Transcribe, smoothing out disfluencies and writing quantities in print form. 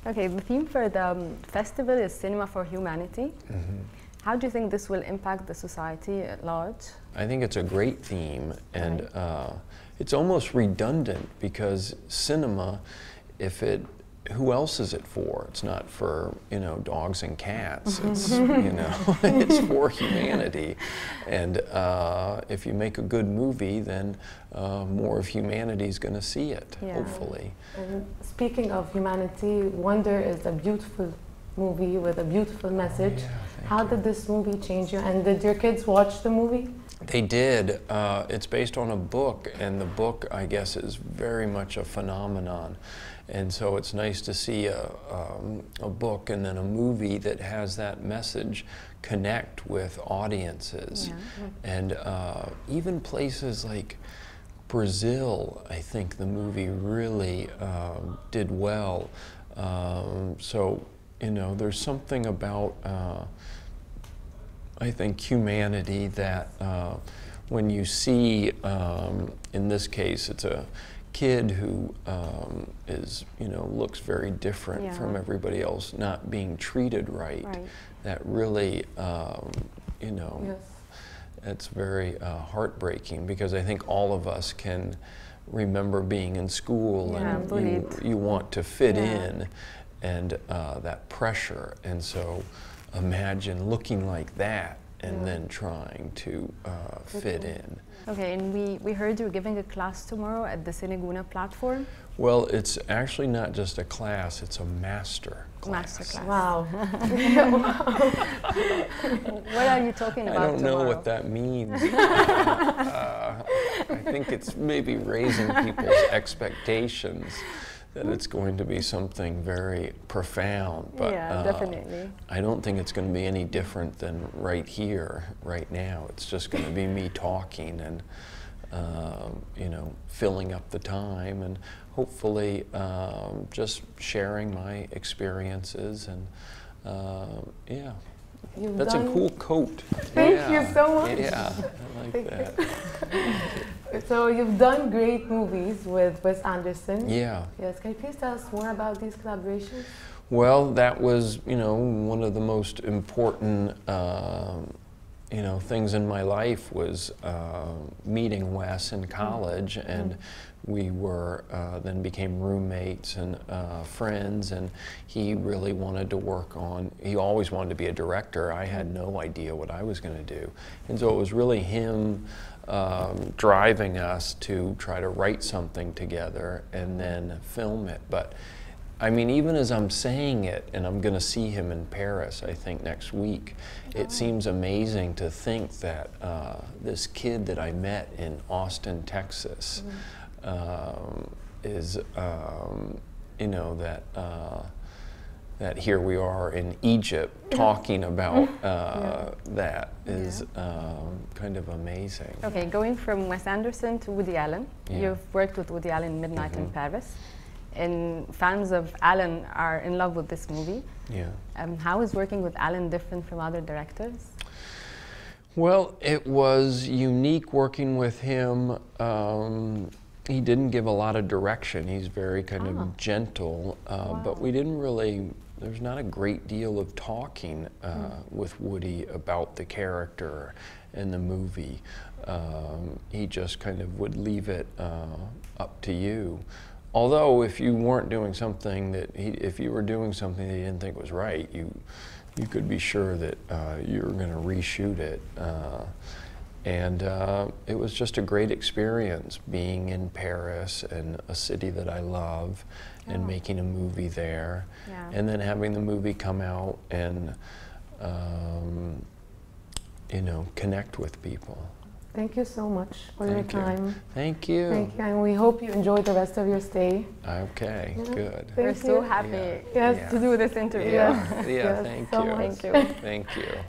Okay, the theme for the festival is Cinema for Humanity. How do you think this will impact the society at large? I think it's a great theme, and it's almost redundant because cinema, who else is it for? It's not for, dogs and cats. It's, it's for humanity. And if you make a good movie, then more of humanity is going to see it, hopefully. And speaking of humanity, Wonder is a beautiful movie with a beautiful message. How did this movie change you? And did your kids watch the movie? They did. It's based on a book, and the book, I guess, is very much a phenomenon. And so it's nice to see a book and then a movie that has that message connect with audiences. And even places like Brazil, I think the movie really did well. So, there's something about, I think, humanity that when you see, in this case, it's a kid who is, looks very different from everybody else, not being treated right. That really, it's very heartbreaking, because I think all of us can remember being in school and you want to fit in, and that pressure. And so imagine looking like that and then trying to fit in. Okay, and we heard you're giving a class tomorrow at the Cineguna platform. Well, it's actually not just a class, it's a master class. Master class. Wow. What are you talking about I don't tomorrow? know what that means. I think it's maybe raising people's expectations that it's going to be something very profound, but definitely. I don't think it's going to be any different than right here, right now. It's just going to be me talking and filling up the time, and hopefully just sharing my experices, and that's a cool coat. Thank you so much. Yeah, I like that. So you've done great movies with Wes Anderson. Yeah. Yes, can you please tell us more about these collaborations? Well, that was, one of the most important, things in my life was meeting Wes in college, and we were then became roommates and friends, and he really wanted to work on, he always wanted to be a director. I had no idea what I was going to do. And so it was really him driving us to try to write something together and then film it. But I mean, even as I'm saying it, and I'm going to see him in Paris, I think, next week, it seems amazing to think that this kid that I met in Austin, Texas, is, that here we are in Egypt talking about that is kind of amazing. Okay, going from Wes Anderson to Woody Allen, you've worked with Woody Allen Midnight in Paris, and fans of Allen are in love with this movie. Yeah. How is working with Allen different from other directors? Well, it was unique working with him. He didn't give a lot of direction. He's very kind of gentle, but we didn't really, there's not a great deal of talking with Woody about the character in the movie. He just kind of would leave it up to you. Although if you weren't doing something that if you were doing something that he didn't think was right, you could be sure that you were going to reshoot it. And it was just a great experience being in Paris, and a city that I love, and making a movie there, and then having the movie come out and connect with people. Thank you so much for your time. Thank you. Thank you, and we hope you enjoy the rest of your stay. Okay, good. We're so happy Yes. to do this interview. Thank you. Thank you. Thank you.